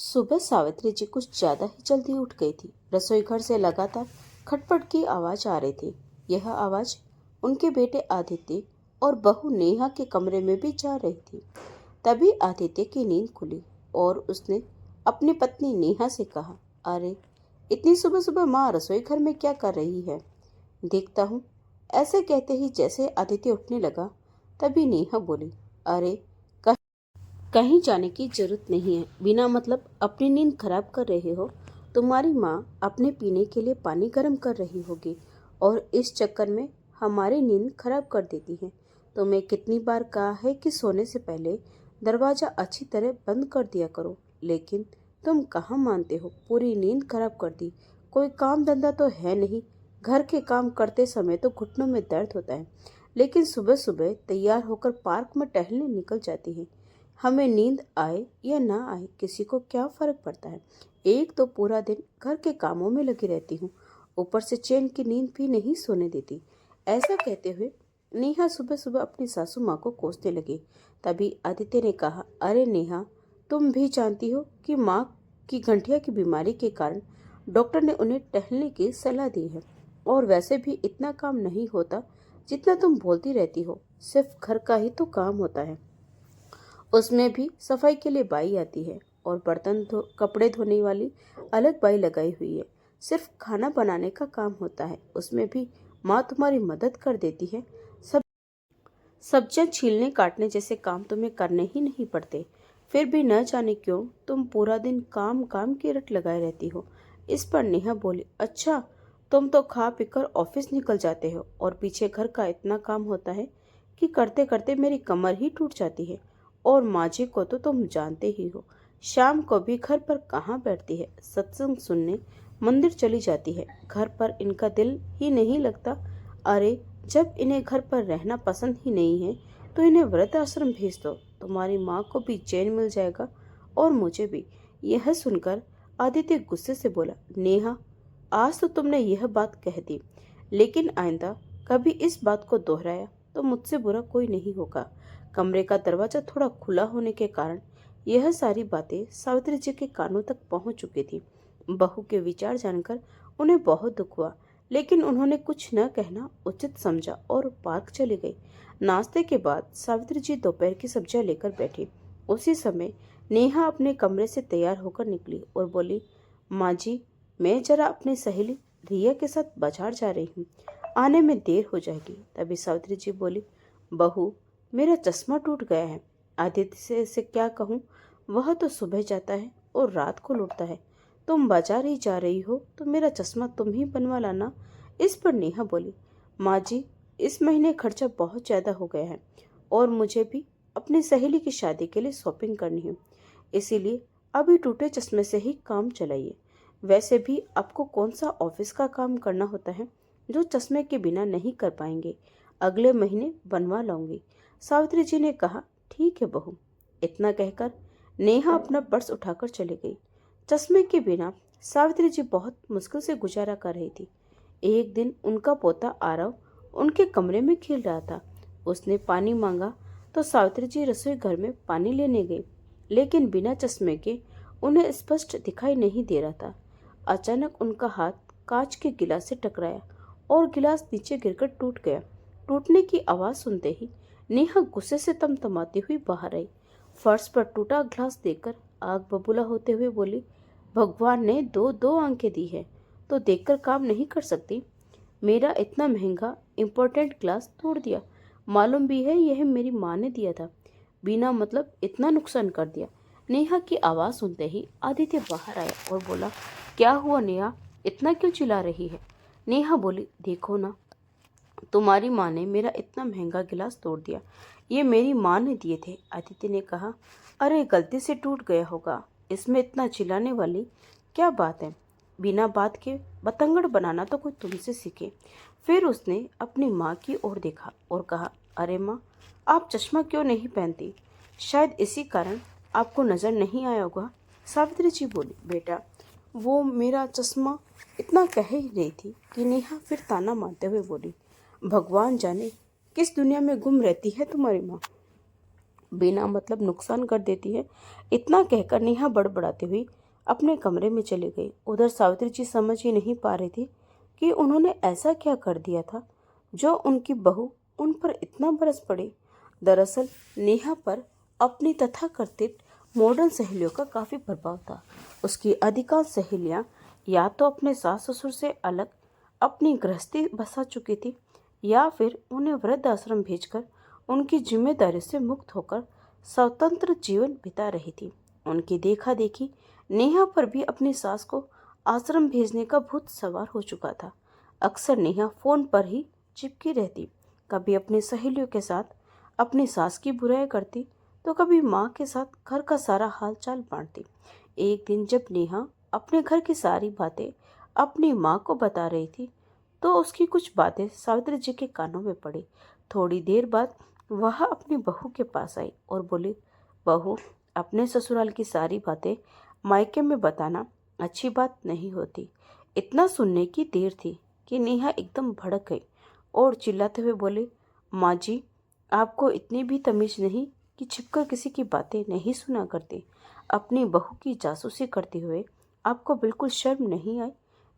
सुबह सावित्री जी कुछ ज्यादा ही जल्दी उठ गई थी। रसोई घर से लगातार खटपट की आवाज आ रही थी। यह आवाज उनके बेटे आदित्य और बहू नेहा के कमरे में भी जा रही थी। तभी आदित्य की नींद खुली और उसने अपनी पत्नी नेहा से कहा, अरे इतनी सुबह सुबह माँ रसोई घर में क्या कर रही है? देखता हूँ। ऐसे कहते ही जैसे आदित्य उठने लगा, तभी नेहा बोली, अरे कहीं जाने की जरूरत नहीं है। बिना मतलब अपनी नींद खराब कर रहे हो। तुम्हारी माँ अपने पीने के लिए पानी गर्म कर रही होगी और इस चक्कर में हमारी नींद खराब कर देती है। तुम्हें कितनी बार कहा है कि सोने से पहले दरवाजा अच्छी तरह बंद कर दिया करो, लेकिन तुम कहाँ मानते हो। पूरी नींद खराब कर दी। कोई काम धंधा तो है नहीं। घर के काम करते समय तो घुटनों में दर्द होता है, लेकिन सुबह सुबह तैयार होकर पार्क में टहलने निकल जाती है। हमें नींद आए या ना आए किसी को क्या फर्क पड़ता है। एक तो पूरा दिन घर के कामों में लगी रहती हूँ, ऊपर से चैन की नींद भी नहीं सोने देती। ऐसा कहते हुए नेहा सुबह सुबह अपनी सासू माँ को कोसने लगी। तभी आदित्य ने कहा, अरे नेहा, तुम भी जानती हो कि माँ की गठिया की बीमारी के कारण डॉक्टर ने उन्हें टहलने की सलाह दी है। और वैसे भी इतना काम नहीं होता जितना तुम बोलती रहती हो। सिर्फ घर का ही तो काम होता है, उसमें भी सफाई के लिए बाई आती है और कपड़े धोने वाली अलग बाई लगाई हुई है। सिर्फ खाना बनाने का काम होता है, उसमें भी माँ तुम्हारी मदद कर देती है। सब सब्जियां छीलने काटने जैसे काम तुम्हें करने ही नहीं पड़ते। फिर भी न जाने क्यों तुम पूरा दिन काम काम की रट लगाए रहती हो। इस पर नेहा बोली, अच्छा, तुम तो खा पीकर ऑफिस निकल जाते हो और पीछे घर का इतना काम होता है कि करते करते मेरी कमर ही टूट जाती है। और माँ जी को तो तुम जानते ही हो, शाम को भी घर पर कहाँ बैठती है। सत्संग सुनने मंदिर चली जाती है। घर पर इनका दिल ही नहीं लगता। अरे जब इन्हें घर पर रहना पसंद ही नहीं है तो इन्हें वृद्ध आश्रम भेज दो। तुम्हारी माँ को भी चैन मिल जाएगा और मुझे भी। यह सुनकर आदित्य गुस्से से बोला, नेहा, आज तो तुमने यह बात कह दी, लेकिन आइंदा कभी इस बात को दोहराया तो मुझसे बुरा कोई नहीं होगा। कमरे का दरवाजा थोड़ा खुला होने के कारण यह सारी बातें सावित्री जी के कानों तक पहुंच चुकी थी। बहू के विचार जानकर उन्हें बहुत दुख हुआ, लेकिन उन्होंने कुछ न कहना उचित समझा और पार्क चली गई। नाश्ते के बाद सावित्री जी दोपहर की सब्जियां लेकर बैठी। उसी समय नेहा अपने कमरे से तैयार होकर निकली और बोली, माँ जी, मैं जरा अपनी सहेली रिया के साथ बाजार जा रही हूँ, आने में देर हो जाएगी। तभी सावित्री जी बोली, बहू, मेरा चश्मा टूट गया है। आदित्य से क्या कहूँ, वह तो सुबह जाता है और रात को लौटता है। तुम बाजार ही जा रही हो तो मेरा चश्मा तुम ही बनवा लाना। इस पर नेहा बोली, माँ जी, इस महीने खर्चा बहुत ज्यादा हो गया है और मुझे भी अपनी सहेली की शादी के लिए शॉपिंग करनी है, इसीलिए अभी टूटे चश्मे से ही काम चलाइए। वैसे भी आपको कौन सा ऑफिस का काम करना होता है जो चश्मे के बिना नहीं कर पाएंगे। अगले महीने बनवा लाऊंगी। सावित्री जी ने कहा, ठीक है बहू। इतना कहकर नेहा अपना पर्स उठाकर चली गई। चश्मे के बिना सावित्री जी बहुत मुश्किल से गुजारा कर रही थी। एक दिन उनका पोता आरव उनके कमरे में खेल रहा था। उसने पानी मांगा तो सावित्री जी रसोई घर में पानी लेने गई, लेकिन बिना चश्मे के उन्हें स्पष्ट दिखाई नहीं दे रहा था। अचानक उनका हाथ कांच के गिलास से टकराया और गिलास नीचे गिरकर टूट गया। टूटने की आवाज सुनते ही नेहा गुस्से से तमतमाती हुई बाहर आई। फर्श पर टूटा ग्लास देखकर आग बबूला होते हुए बोली, भगवान ने दो दो आंखें दी है तो देखकर काम नहीं कर सकती। मेरा इतना महंगा इम्पोर्टेंट ग्लास तोड़ दिया। मालूम भी है यह मेरी माँ ने दिया था। बिना मतलब इतना नुकसान कर दिया। नेहा की आवाज सुनते ही आदित्य बाहर आया और बोला, क्या हुआ नेहा, इतना क्यों चिल्ला रही है? नेहा बोली, देखो ना, तुम्हारी माँ ने मेरा इतना महंगा गिलास तोड़ दिया। ये मेरी माँ ने दिए थे। आदित्य ने कहा, अरे गलती से टूट गया होगा, इसमें इतना चिल्लाने वाली क्या बात है। बिना बात के बतंगड़ बनाना तो कोई तुमसे सीखे। फिर उसने अपनी माँ की ओर देखा और कहा, अरे माँ, आप चश्मा क्यों नहीं पहनती? शायद इसी कारण आपको नजर नहीं आया होगा। सावित्री जी बोली, बेटा, वो मेरा चश्मा, इतना कह ही रही थी कि नेहा फिर ताना मारते हुए बोली, भगवान जाने किस दुनिया में गुम रहती है तुम्हारी माँ। बिना मतलब नुकसान कर देती है। इतना कहकर नेहा बड़बड़ाते हुए अपने कमरे में चली गई। उधर सावित्री जी समझ ही नहीं पा रही थी कि उन्होंने ऐसा क्या कर दिया था जो उनकी बहू उन पर इतना बरस पड़ी। दरअसल नेहा पर अपनी तथाकथित मॉडर्न सहेलियों का काफी प्रभाव था। उसकी अधिकांश सहेलियां या तो अपने सास ससुर से अलग अपनी गृहस्थी बसा चुकी थी या फिर उन्हें वृद्ध आश्रम भेजकर उनकी जिम्मेदारी से मुक्त होकर स्वतंत्र जीवन बिता रही थी। उनकी देखा देखी नेहा पर भी अपनी सास को आश्रम भेजने का भूत सवार हो चुका था। अक्सर नेहा फोन पर ही चिपकी रहती, कभी अपनी सहेलियों के साथ अपनी सास की बुराई करती तो कभी माँ के साथ घर का सारा हाल चाल बांटती। एक दिन जब नेहा अपने घर की सारी बातें अपनी माँ को बता रही थी तो उसकी कुछ बातें सावित्री जी के कानों में पड़ी। थोड़ी देर बाद वह अपनी बहू के पास आई और बोली, बहू, अपने ससुराल की सारी बातें मायके में बताना अच्छी बात नहीं होती। इतना सुनने की देर थी कि नेहा एकदम भड़क गई और चिल्लाते हुए बोले, माँ जी, आपको इतनी भी तमीज नहीं कि छिपकर किसी की बातें नहीं सुना करते। अपनी बहू की जासूसी करते हुए आपको बिल्कुल शर्म नहीं आई।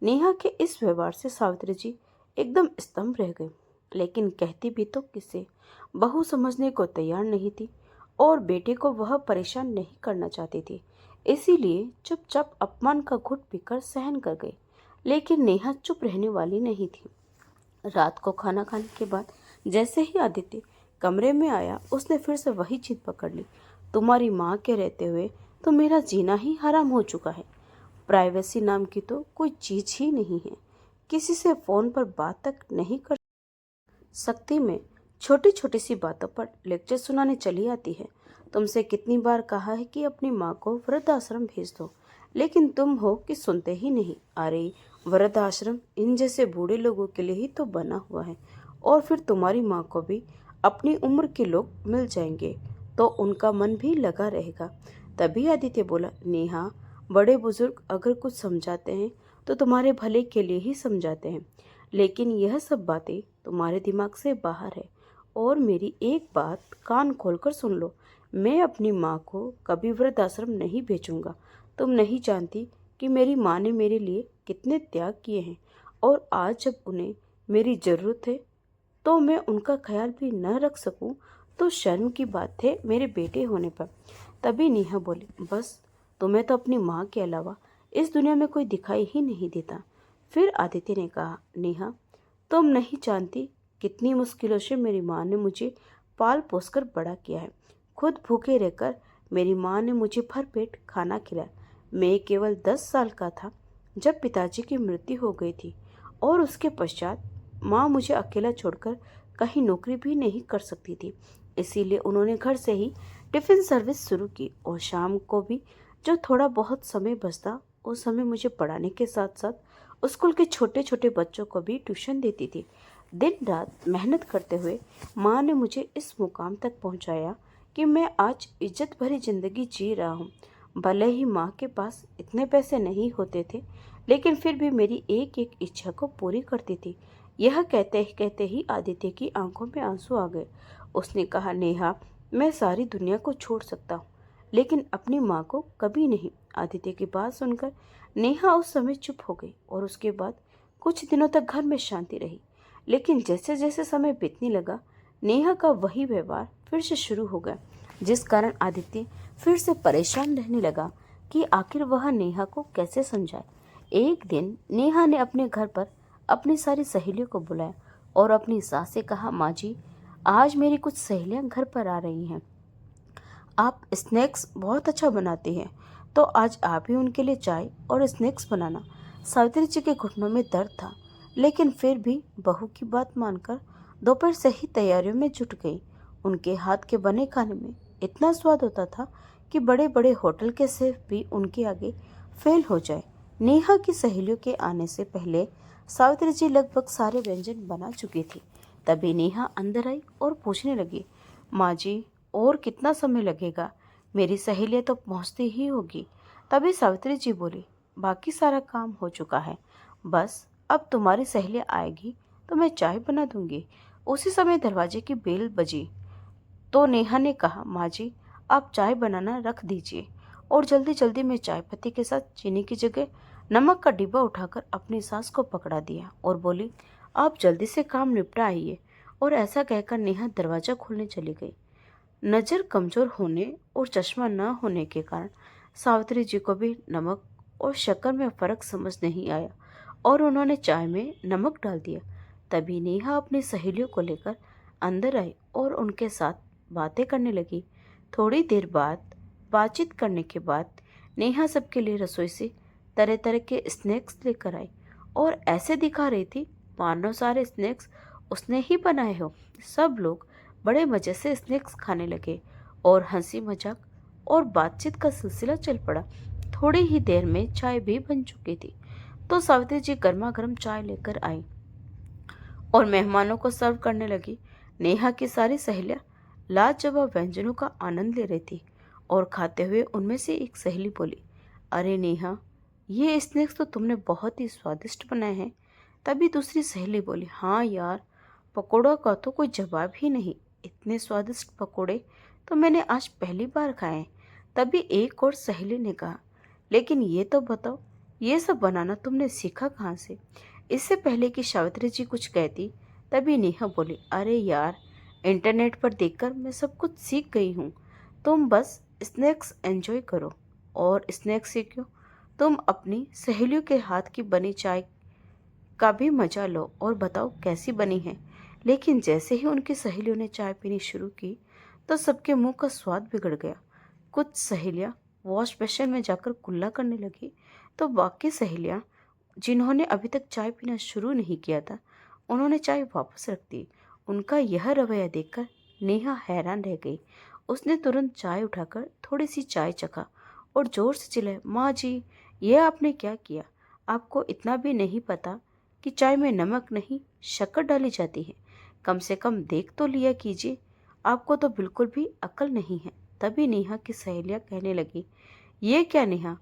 नेहा के इस व्यवहार से सावित्री जी एकदम स्तंभ रह गई, लेकिन कहती भी तो किसे। बहू समझने को तैयार नहीं थी और बेटे को वह परेशान नहीं करना चाहती थी, इसीलिए चुपचाप अपमान का घुट पीकर सहन कर गई। लेकिन नेहा चुप रहने वाली नहीं थी। रात को खाना खाने के बाद जैसे ही आदित्य कमरे में आया उसने फिर से वही जिद पकड़ ली। तुम्हारी माँ के रहते हुए तो मेरा जीना ही हराम हो चुका है। प्राइवेसी नाम की तो कोई चीज ही नहीं है। किसी से फोन पर बात तक नहीं कर सकती मैं। छोटी छोटी सी बातों पर लेक्चर सुनाने चली आती है। तुमसे कितनी बार कहा है कि अपनी माँ को वृद्धाश्रम भेज दो, लेकिन तुम हो कि सुनते ही नहीं। अरे, वृद्धाश्रम इन जैसे बूढ़े लोगों के लिए ही तो बना हुआ है, और फिर तुम्हारी माँ को भी अपनी उम्र के लोग मिल जाएंगे तो उनका मन भी लगा रहेगा। तभी आदित्य बोला, नेहा, बड़े बुजुर्ग अगर कुछ समझाते हैं तो तुम्हारे भले के लिए ही समझाते हैं, लेकिन यह सब बातें तुम्हारे दिमाग से बाहर है। और मेरी एक बात कान खोलकर सुन लो, मैं अपनी माँ को कभी वृद्धाश्रम नहीं भेजूंगा। तुम नहीं जानती कि मेरी माँ ने मेरे लिए कितने त्याग किए हैं, और आज जब उन्हें मेरी ज़रूरत है तो मैं उनका ख्याल भी न रख सकूं तो शर्म की बात है मेरे बेटे होने पर। तभी नेहा बोली, बस, तुम्हें तो अपनी माँ के अलावा इस दुनिया में कोई दिखाई ही नहीं देता। फिर आदित्य ने कहा, नेहा, तुम नहीं जानती कितनी मुश्किलों से मेरी माँ ने मुझे पाल पोस कर बड़ा किया है। खुद भूखे रहकर मेरी माँ ने मुझे भरपेट खाना खिलाया। मैं केवल 10 साल का था जब पिताजी की मृत्यु हो गई थी, और उसके पश्चात माँ मुझे अकेला छोड़कर कहीं नौकरी भी नहीं कर सकती थी। इसीलिए उन्होंने घर से ही टिफ़िन सर्विस शुरू की, और शाम को भी जो थोड़ा बहुत समय बचता उस समय मुझे पढ़ाने के साथ साथ स्कूल के छोटे छोटे बच्चों को भी ट्यूशन देती थी। दिन रात मेहनत करते हुए माँ ने मुझे इस मुकाम तक पहुँचाया कि मैं आज इज्जत भरी जिंदगी जी रहा हूँ। भले ही माँ के पास इतने पैसे नहीं होते थे, लेकिन फिर भी मेरी एक एक इच्छा को पूरी करती थी। यह कहते ही आदित्य की आंखों में आंसू आ गए। उसने कहा, नेहा, मैं सारी दुनिया को छोड़ सकता हूँ, लेकिन अपनी माँ को कभी नहीं। आदित्य की बात सुनकर नेहा उस समय चुप हो गई, और उसके बाद कुछ दिनों तक घर में शांति रही। लेकिन जैसे जैसे समय बीतने लगा, नेहा का वही व्यवहार फिर से शुरू हो गया, जिस कारण आदित्य फिर से परेशान रहने लगा कि आखिर वह नेहा को कैसे समझाए। एक दिन नेहा ने अपने घर पर अपनी सारी सहेलियों को बुलाया और अपनी सास से कहा, माँ जी, आज मेरी कुछ सहेलियां घर पर आ रही हैं। आप स्नैक्स बहुत अच्छा बनाती हैं, तो आज आप ही उनके लिए चाय और स्नैक्स बनाना। सावित्री जी के घुटनों में दर्द था, लेकिन फिर भी बहू की बात मानकर दोपहर से ही तैयारियों में जुट गई। उनके हाथ के बने खाने में इतना स्वाद होता था कि बड़े बड़े होटल के शेफ भी उनके आगे फेल हो जाए। नेहा की सहेलियों के आने से पहले सावित्री जी लगभग सारे व्यंजन बना चुकी थी। तभी नेहा अंदर आई और पूछने लगी, माँ जी, और कितना समय लगेगा? मेरी सहेलियाँ तो पहुँचती ही होगी। तभी सावित्री जी बोली, बाकी सारा काम हो चुका है, बस अब तुम्हारी सहेलियाँ आएगी तो मैं चाय बना दूंगी। उसी समय दरवाजे की बेल बजी तो नेहा ने कहा, माँ जी आप चाय बनाना रख दीजिए। और जल्दी जल्दी में चाय पत्ती के साथ चीनी की जगह नमक का डिब्बा उठाकर अपनी सास को पकड़ा दिया और बोली, आप जल्दी से काम निपटा आइए। और ऐसा कहकर नेहा दरवाजा खोलने चली गई। नज़र कमजोर होने और चश्मा न होने के कारण सावित्री जी को भी नमक और शक्कर में फर्क समझ नहीं आया और उन्होंने चाय में नमक डाल दिया। तभी नेहा अपनी सहेलियों को लेकर अंदर आई और उनके साथ बातें करने लगी। थोड़ी देर बाद बातचीत करने के बाद नेहा सबके लिए रसोई से तरह तरह के स्नैक्स लेकर आई और ऐसे दिखा रही थी मानो सारे स्नैक्स उसने ही बनाए हो। सब लोग बड़े मज़े से स्नैक्स खाने लगे और हंसी मजाक और बातचीत का सिलसिला चल पड़ा। थोड़ी ही देर में चाय भी बन चुकी थी तो सावित्री जी गर्मा गर्म चाय लेकर आई और मेहमानों को सर्व करने लगी। नेहा की सारी सहेलियां लाजवाब व्यंजनों का आनंद ले रही थी और खाते हुए उनमें से एक सहेली बोली, अरे नेहा ये स्नैक्स तो तुमने बहुत ही स्वादिष्ट बनाए हैं। तभी दूसरी सहेली बोली, हाँ यार पकोड़ों का तो कोई जवाब ही नहीं, इतने स्वादिष्ट पकोड़े तो मैंने आज पहली बार खाए हैं। तभी एक और सहेली ने कहा, लेकिन ये तो बताओ ये सब बनाना तुमने सीखा कहाँ से। इससे पहले कि सावित्री जी कुछ कहती तभी नेहा बोली, अरे यार इंटरनेट पर देखकर मैं सब कुछ सीख गई हूँ। तुम बस स्नैक्स एंजॉय करो और स्नैक्स सीखो। तुम अपनी सहेलियों के हाथ की बनी चाय का भी मजा लो और बताओ कैसी बनी है। लेकिन जैसे ही उनकी सहेलियों ने चाय पीनी शुरू की तो सबके मुंह का स्वाद बिगड़ गया। कुछ सहेलियां वॉश बेसिन में जाकर कुल्ला करने लगी तो बाकी सहेलियां जिन्होंने अभी तक चाय पीना शुरू नहीं किया था उन्होंने चाय वापस रख दी। उनका यह रवैया देखकर नेहा हैरान रह गई। उसने तुरंत चाय उठाकर थोड़ी सी चाय चखा और जोर से चिल्लाई, माँ जी ये आपने क्या किया। आपको इतना भी नहीं पता कि चाय में नमक नहीं शक्कर डाली जाती है। कम से कम देख तो लिया कीजिए। आपको तो बिल्कुल भी अक्ल नहीं है। तभी नेहा की सहेलियां कहने लगी, ये क्या नेहा,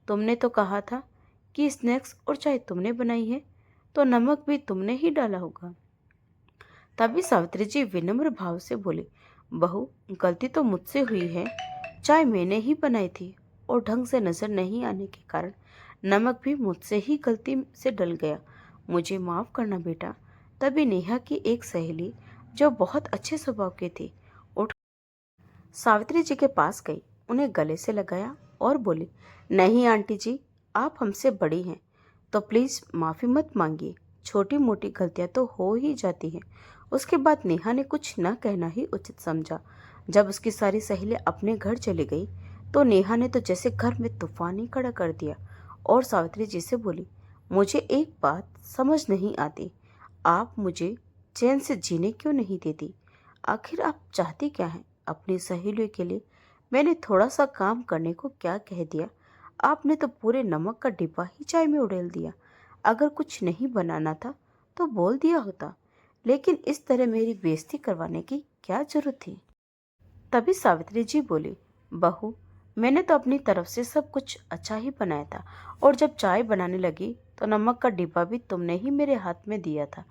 तुमने तो कहा था कि स्नैक्स और चाय तुमने बनाई है तो नमक भी तुमने ही डाला होगा। तभी सावित्री जी विनम्र भाव से बोली, बहू गलती तो मुझसे हुई है। चाय मैंने ही बनाई थी और ढंग से नजर नहीं आने के कारण नमक भी मुझसे ही गलती से डल गया। मुझे माफ करना बेटा। तभी नेहा की एक सहेली जो बहुत अच्छे स्वभाव की थी उठ सावित्री जी के पास गई, उन्हें गले से लगाया और बोली, नहीं आंटी जी आप हमसे बड़ी हैं तो प्लीज माफी मत मांगिए। छोटी मोटी गलतियां तो हो ही जाती हैं। उसके बाद नेहा ने कुछ न कहना ही उचित समझा। जब उसकी सारी सहेलियां अपने घर चली गई तो नेहा ने तो जैसे घर में तूफान ही खड़ा कर दिया और सावित्री जी से बोली, मुझे एक बात समझ नहीं आती, आप मुझे चैन से जीने क्यों नहीं देती। आखिर आप चाहती क्या हैं। अपनी सहेलियों के लिए मैंने थोड़ा सा काम करने को क्या कह दिया। आपने तो पूरे नमक का डिब्बा ही चाय में उड़ेल दिया। अगर कुछ नहीं बनाना था तो बोल दिया होता, लेकिन इस तरह मेरी बेइज्जती करवाने की क्या जरूरत थी। तभी सावित्री जी बोली, बहू मैंने तो अपनी तरफ से सब कुछ अच्छा ही बनाया था और जब चाय बनाने लगी तो नमक का डिब्बा भी तुमने ही मेरे हाथ में दिया था।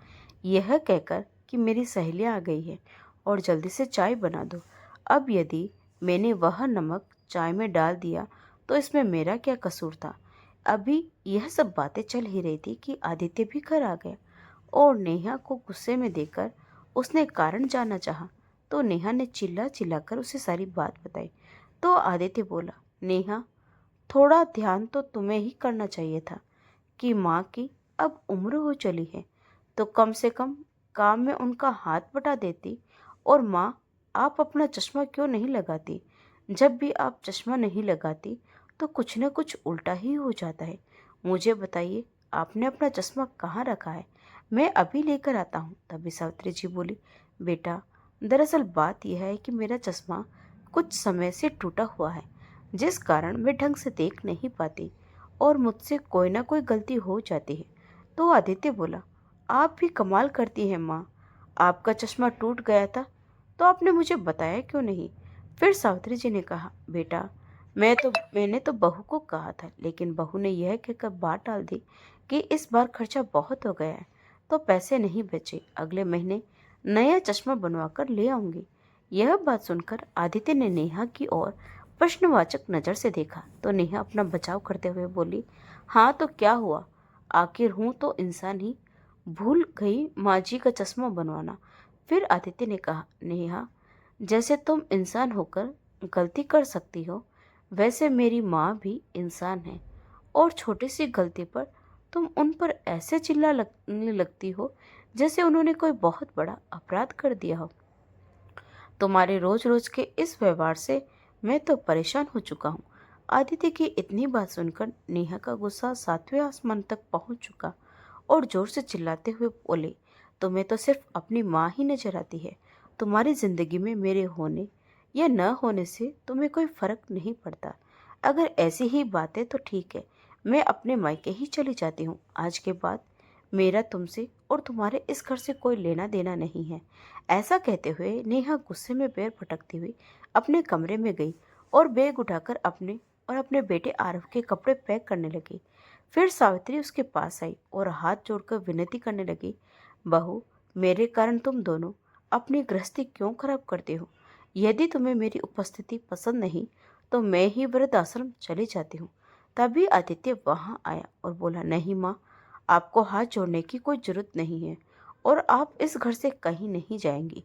यह कहकर कि मेरी सहेलियां आ गई है और जल्दी से चाय बना दो। अब यदि मैंने वह नमक चाय में डाल दिया तो इसमें मेरा क्या कसूर था। अभी यह सब बातें चल ही रही थी कि आदित्य भी घर आ गया और नेहा को गुस्से में देखकर उसने कारण जानना चाहा तो नेहा ने चिल्ला चिल्लाकर उसे सारी बात बताई। तो आदित्य बोला, नेहा थोड़ा ध्यान तो तुम्हें ही करना चाहिए था कि माँ की अब उम्र हो चली है तो कम से कम काम में उनका हाथ बटा देती। और माँ आप अपना चश्मा क्यों नहीं लगाती। जब भी आप चश्मा नहीं लगाती तो कुछ न कुछ उल्टा ही हो जाता है। मुझे बताइए आपने अपना चश्मा कहाँ रखा है, मैं अभी लेकर आता हूँ। तभी सावित्री जी बोली, बेटा दरअसल बात यह है कि मेरा चश्मा कुछ समय से टूटा हुआ है जिस कारण मैं ढंग से देख नहीं पाती और मुझसे कोई ना कोई गलती हो जाती है। तो आदित्य बोला, आप भी कमाल करती हैं माँ, आपका चश्मा टूट गया था तो आपने मुझे बताया क्यों नहीं। फिर सावित्री जी ने कहा, बेटा मैंने तो बहू को कहा था लेकिन बहू ने यह कहकर बात टाल दी कि इस बार खर्चा बहुत हो गया है तो पैसे नहीं बचे, अगले महीने नया चश्मा बनवा कर ले आऊंगी। यह बात सुनकर आदित्य ने नेहा की ओर प्रश्नवाचक नजर से देखा तो नेहा अपना बचाव करते हुए बोली, हाँ तो क्या हुआ, आखिर हूं तो इंसान ही, भूल गई माँ जी का चश्मा बनवाना। फिर आदित्य ने कहा, नेहा जैसे तुम इंसान होकर गलती कर सकती हो, वैसे मेरी माँ भी इंसान है, और छोटी सी गलती पर तुम उन पर ऐसे चिल्लाने लगती हो जैसे उन्होंने कोई बहुत बड़ा अपराध कर दिया हो। तुम्हारे रोज रोज के इस व्यवहार से मैं तो परेशान हो चुका हूँ। आदित्य की इतनी बात सुनकर नेहा का गुस्सा सातवें आसमान तक पहुंच चुका और जोर से चिल्लाते हुए बोले, तुम्हें तो सिर्फ अपनी माँ ही नजर आती है। तुम्हारी जिंदगी में मेरे होने या न होने से तुम्हें कोई फर्क नहीं पड़ता। अगर ऐसी ही बात है तो ठीक है, मैं अपने मायके ही चली जाती हूँ। आज के बाद मेरा तुमसे और तुम्हारे इस घर से कोई लेना देना नहीं है। ऐसा कहते हुए नेहा गुस्से में पैर पटकती हुई अपने कमरे में गई और बैग उठाकर अपने बेटे आरव के कपड़े पैक करने लगी। फिर सावित्री उसके पास आई और हाथ जोड़कर विनती करने लगी, बहू, मेरे कारण तुम दोनों अपनी गृहस्थी क्यों खराब करते हो? यदि तुम्हें मेरी उपस्थिति पसंद नहीं तो मैं ही वृद्ध आश्रम चली जाती हूँ। तभी आदित्य वहां आया और बोला, नहीं माँ, आपको हाथ जोड़ने की कोई जरूरत नहीं है और आप इस घर से कहीं नहीं जाएंगी।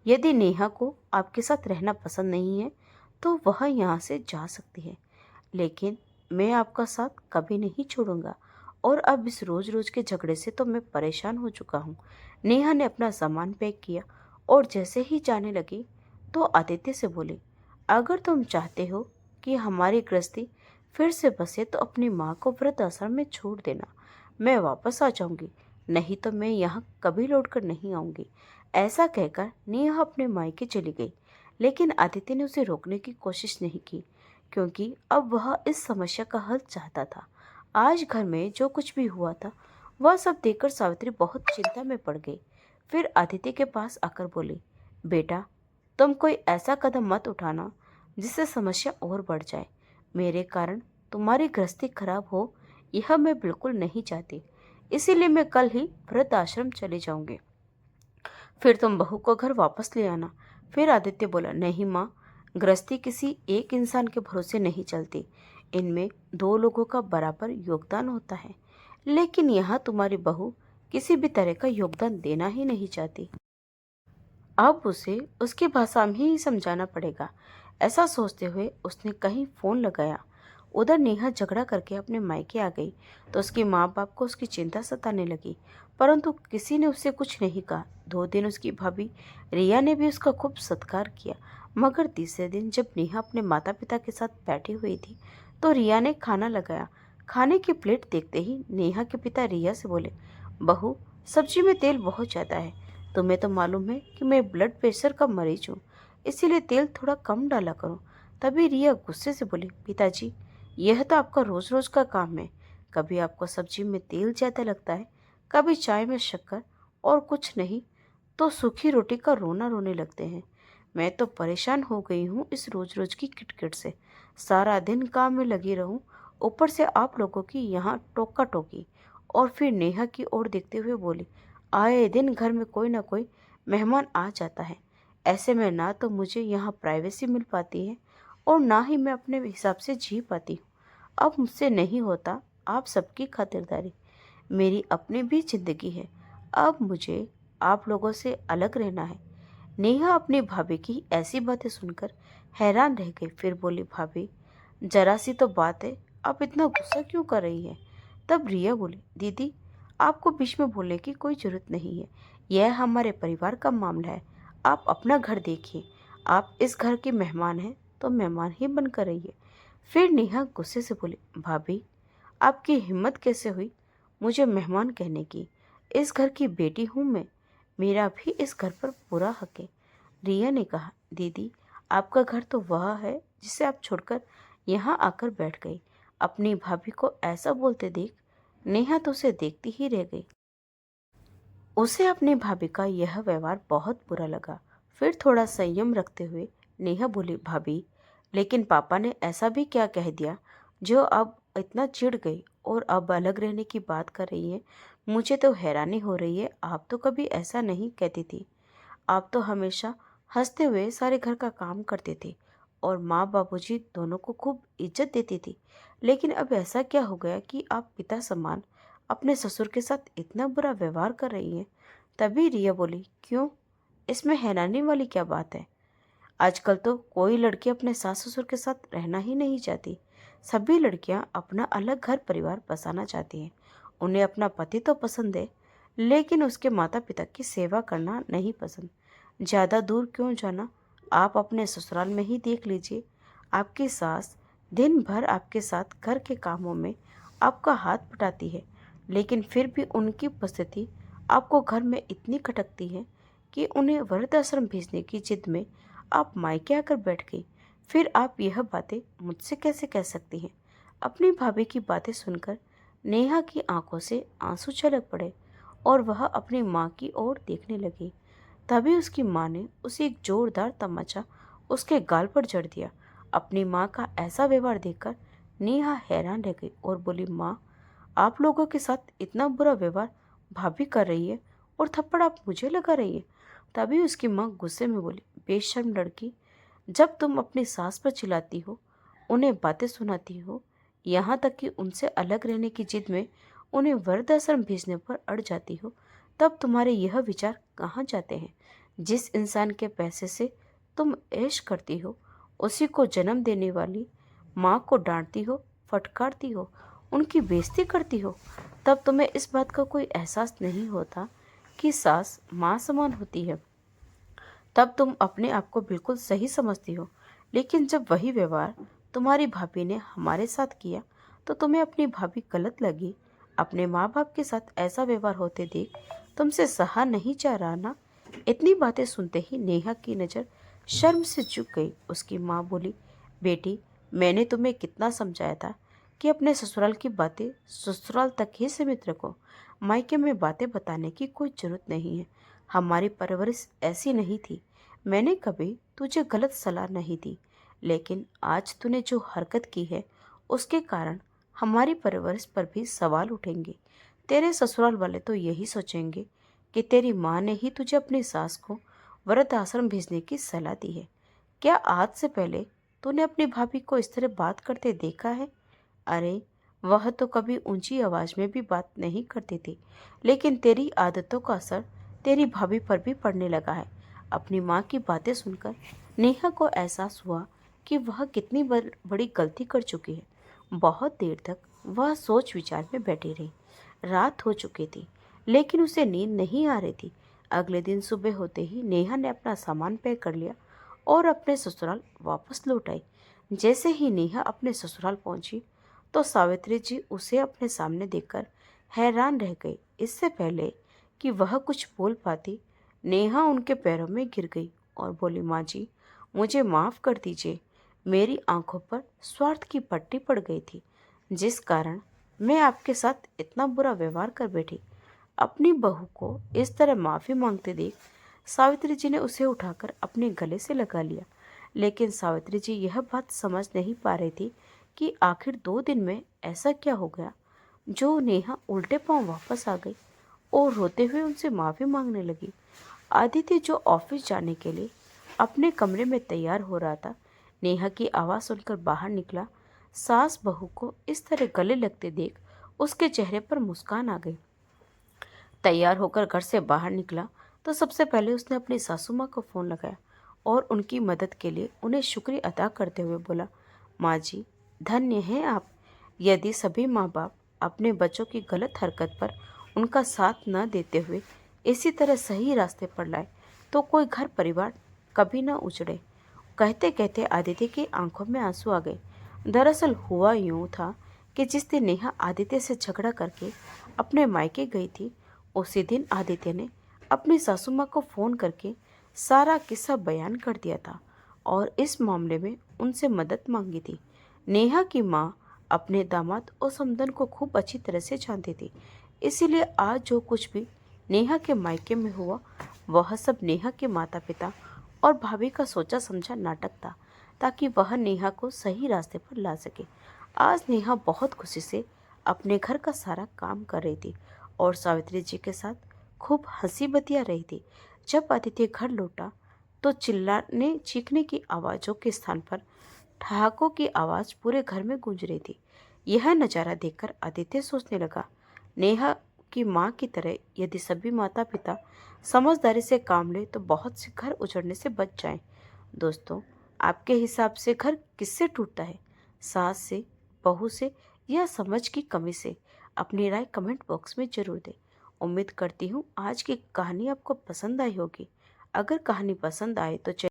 यदि नेहा को आपके साथ रहना पसंद नहीं है तो वह यहाँ से जा सकती है, लेकिन मैं आपका साथ कभी नहीं छोड़ूंगा। और अब इस रोज रोज के झगड़े से तो मैं परेशान हो चुका हूँ। नेहा ने अपना सामान पैक किया और जैसे ही जाने लगी तो आदित्य से बोली, अगर तुम चाहते हो कि हमारी गृहस्थी फिर से बसे तो अपनी माँ को वृद्ध आश्रम में छोड़ देना। मैं वापस आ जाऊंगी, नहीं तो मैं यहाँ कभी लौट कर नहीं आऊंगी। ऐसा कहकर नेहा अपने मायके चली गई, लेकिन आदित्य ने उसे रोकने की कोशिश नहीं की, क्योंकि अब वह इस समस्या का हल चाहता था। आज घर में जो कुछ भी हुआ था वह सब देखकर सावित्री बहुत चिंता में पड़ गई। फिर आदित्य के पास आकर बोली, बेटा, तुम कोई ऐसा कदम मत उठाना जिससे समस्या और बढ़ जाए। मेरे कारण तुम्हारी गृहस्थी खराब हो यह मैं बिल्कुल नहीं चाहती। इसीलिए मैं कल ही वृद्ध आश्रम चली जाऊंगी, फिर तुम बहू को घर वापस ले आना। फिर आदित्य बोला, नहीं माँ, गृहस्थी किसी एक इंसान के भरोसे नहीं चलती, इनमें दो लोगों का बराबर योगदान होता है। लेकिन यहाँ तुम्हारी बहू किसी भी तरह का योगदान देना ही नहीं चाहती। अब उसे उसकी भाषा में ही समझाना पड़ेगा। ऐसा सोचते हुए उसने कहीं फोन लगाया। उधर नेहा झगड़ा करके अपने मायके आ गई तो उसके माँ बाप को उसकी चिंता सताने लगी, परंतु किसी ने उससे कुछ नहीं कहा। 2 दिन उसकी भाभी रिया ने भी उसका खूब सत्कार किया, मगर तीसरे दिन जब नेहा अपने माता पिता के साथ बैठी हुई थी तो रिया ने खाना लगाया। खाने की प्लेट देखते ही नेहा के पिता रिया से बोले, बहू, सब्जी में तेल बहुत ज्यादा है। तुम्हें तो मालूम है कि मैं ब्लड प्रेशर का मरीज हूँ, इसीलिए तेल थोड़ा कम डाला करो। तभी रिया गुस्से से बोली, पिताजी, यह तो आपका रोज रोज का काम है। कभी आपको सब्जी में तेल ज्यादा लगता है, कभी चाय में शक्कर, और कुछ नहीं तो सूखी रोटी का रोना रोने लगते हैं। मैं तो परेशान हो गई हूँ इस रोज रोज की किटकिट से। सारा दिन काम में लगी रहूं, ऊपर से आप लोगों की यहाँ टोका टोकी। और फिर नेहा की ओर देखते हुए बोली, आए दिन घर में कोई ना कोई मेहमान आ जाता है। ऐसे में ना तो मुझे यहाँ प्राइवेसी मिल पाती है और ना ही मैं अपने हिसाब से जी पाती हूँ। अब मुझसे नहीं होता आप सबकी खातिरदारी। मेरी अपनी भी जिंदगी है। अब मुझे आप लोगों से अलग रहना है। नेहा अपनी भाभी की ऐसी बातें सुनकर हैरान रह गई। फिर बोली, भाभी, जरा सी तो बात है, आप इतना गुस्सा क्यों कर रही है? तब रिया बोली, दीदी, आपको बीच में बोलने की कोई जरूरत नहीं है। यह हमारे परिवार का मामला है। आप अपना घर देखिए। आप इस घर के मेहमान हैं तो मेहमान ही बनकर रहिए। फिर नेहा गुस्से से बोली, भाभी, आपकी हिम्मत कैसे हुई मुझे मेहमान कहने की? इस घर की बेटी हूं मैं, मेरा भी इस घर पर पूरा हक है। रिया ने कहा, दीदी, आपका घर तो वह है जिसे आप छोड़कर यहाँ आकर बैठ गई। अपनी भाभी को ऐसा बोलते देख नेहा तो उसे देखती ही रह गई। उसे अपनी भाभी का यह व्यवहार बहुत बुरा लगा। फिर थोड़ा संयम रखते हुए नेहा बोली, भाभी, लेकिन पापा ने ऐसा भी क्या कह दिया जो अब इतना चिढ़ गई और अब अलग रहने की बात कर रही है? मुझे तो हैरानी हो रही है, आप तो कभी ऐसा नहीं कहती थी। आप तो हमेशा हंसते हुए सारे घर का काम करते थे और माँ बाबूजी दोनों को खूब इज्जत देती थी। लेकिन अब ऐसा क्या हो गया कि आप पिता समान अपने ससुर के साथ इतना बुरा व्यवहार कर रही हैं? तभी रिया बोली, क्यों? इसमें हैरानी वाली क्या बात है? आजकल तो कोई लड़की अपने सास ससुर के साथ रहना ही नहीं चाहती। सभी लड़कियां अपना अलग घर परिवार बसाना चाहती हैं। उन्हें अपना पति तो पसंद है, लेकिन उसके माता पिता की सेवा करना नहीं पसंद। ज़्यादा दूर क्यों जाना? आप अपने ससुराल में ही देख लीजिए। आपकी सास दिन भर आपके साथ घर के कामों में आपका हाथ बटाती है, लेकिन फिर भी उनकी उपस्थिति आपको घर में इतनी खटकती है कि उन्हें वृद्धाश्रम भेजने की जिद में आप मायके आकर बैठ गई। फिर आप यह बातें मुझसे कैसे कह सकती हैं? अपनी भाभी की बातें सुनकर नेहा की आंखों से आंसू छलक पड़े और वह अपनी माँ की ओर देखने लगी। तभी उसकी माँ ने उसे एक जोरदार तमाचा उसके गाल पर जड़ दिया। अपनी माँ का ऐसा व्यवहार देखकर नेहा हैरान रह गई और बोली, माँ, आप लोगों के साथ इतना बुरा व्यवहार भाभी कर रही है और थप्पड़ आप मुझे लगा रही है। तभी उसकी माँ गुस्से में बोली, बेशर्म लड़की, जब तुम अपनी सास पर चिल्लाती हो, उन्हें बातें सुनाती हो, यहाँ तक कि उनसे अलग रहने की जिद में उन्हें वृद्धाश्रम भेजने पर अड़ जाती हो, तब तुम्हारे यह विचार कहाँ जाते हैं? जिस इंसान के पैसे से तुम ऐश करती हो, उसी को जन्म देने वाली माँ को डांटती हो, फटकारती हो, उनकी बेइज्जती करती हो, तब तुम्हें इस बात का कोई एहसास नहीं होता कि सास माँ समान होती है। तब तुम अपने आप को बिल्कुल सही समझती हो। लेकिन जब वही व्यवहार तुम्हारी भाभी ने हमारे साथ किया, तो तुम्हें अपनी भाभी गलत लगी। अपने माँ बाप के साथ ऐसा व्यवहार होते देख तुमसे सहा नहीं जा रहा ना? इतनी बातें सुनते ही नेहा की नज़र शर्म से झुक गई। उसकी माँ बोली, बेटी, मैंने तुम्हें कितना समझाया था कि अपने ससुराल की बातें ससुराल तक ही सीमित रखो। मायके में बातें बताने की कोई जरूरत नहीं है। हमारी परवरिश ऐसी नहीं थी। मैंने कभी तुझे गलत सलाह नहीं दी, लेकिन आज तूने जो हरकत की है, उसके कारण हमारी परवरिश पर भी सवाल उठेंगे। तेरे ससुराल वाले तो यही सोचेंगे कि तेरी माँ ने ही तुझे अपनी सास को वृद्धाश्रम भेजने की सलाह दी है। क्या आज से पहले तूने अपनी भाभी को इस तरह बात करते देखा है? अरे, वह तो कभी ऊंची आवाज में भी बात नहीं करती थी, लेकिन तेरी आदतों का असर तेरी भाभी पर भी पड़ने लगा है। अपनी माँ की बातें सुनकर नेहा को एहसास हुआ कि वह कितनी बड़ी गलती कर चुकी है। बहुत देर तक वह सोच विचार में बैठी रही। रात हो चुकी थी, लेकिन उसे नींद नहीं आ रही थी। अगले दिन सुबह होते ही नेहा ने अपना सामान पैक कर लिया और अपने ससुराल वापस लौट आई। जैसे ही नेहा अपने ससुराल पहुंची, तो सावित्री जी उसे अपने सामने देखकर हैरान रह गई। इससे पहले कि वह कुछ बोल पाती, नेहा उनके पैरों में गिर गई और बोली, माँ जी, मुझे माफ़ कर दीजिए। मेरी आंखों पर स्वार्थ की पट्टी पड़ गई थी, जिस कारण मैं आपके साथ इतना बुरा व्यवहार कर बैठी। अपनी बहू को इस तरह माफ़ी मांगते देख सावित्री जी ने उसे उठाकर अपने गले से लगा लिया। लेकिन सावित्री जी यह बात समझ नहीं पा रही थी कि आखिर 2 दिन में ऐसा क्या हो गया जो नेहा उल्टे पांव वापस आ गई और रोते हुए उनसे माफ़ी मांगने लगी। आदित्य, जो ऑफिस जाने के लिए अपने कमरे में तैयार हो रहा था, नेहा की आवाज़ सुनकर बाहर निकला। सास बहू को इस तरह गले लगते देख उसके चेहरे पर मुस्कान आ गई। तैयार होकर घर से बाहर निकला तो सबसे पहले उसने अपनी सासू माँ को फ़ोन लगाया और उनकी मदद के लिए उन्हें शुक्रिया अदा करते हुए बोला, माँ जी, धन्य हैं आप। यदि सभी माँ बाप अपने बच्चों की गलत हरकत पर उनका साथ न देते हुए इसी तरह सही रास्ते पर लाए, तो कोई घर परिवार कभी न उजड़े। कहते कहते आदित्य की आंखों में आंसू आ गए। दरअसल हुआ यूं था कि जिस दिन नेहा आदित्य से झगड़ा करके अपने मायके गई थी, उसी दिन आदित्य ने अपनी सासू माँ को फ़ोन करके सारा किस्सा बयान कर दिया था और इस मामले में उनसे मदद मांगी थी। नेहा की माँ अपने दामाद और समधन को खूब अच्छी तरह से जानती थी, इसीलिए आज जो कुछ भी नेहा के मायके में हुआ, वह सब नेहा के माता पिता और भाभी का सोचा समझा नाटक था, ताकि वह नेहा को सही रास्ते पर ला सके। आज नेहा बहुत खुशी से अपने घर का सारा काम कर रही थी और सावित्री जी के साथ खूब हंसी बतिया रही थी। जब आदित्य घर लौटा तो चिल्लाने चीखने की आवाज़ों के स्थान पर ठहाकों की आवाज़ पूरे घर में गूंज रही थी। यह नज़ारा देखकर आदित्य सोचने लगा, नेहा की माँ की तरह यदि सभी माता पिता समझदारी से काम ले तो बहुत से घर उजड़ने से बच जाएं। दोस्तों, आपके हिसाब से घर किससे टूटता है? सास से, बहू से या समझ की कमी से? अपनी राय कमेंट बॉक्स में जरूर दें। उम्मीद करती हूँ आज की कहानी आपको पसंद आई होगी। अगर कहानी पसंद आए तो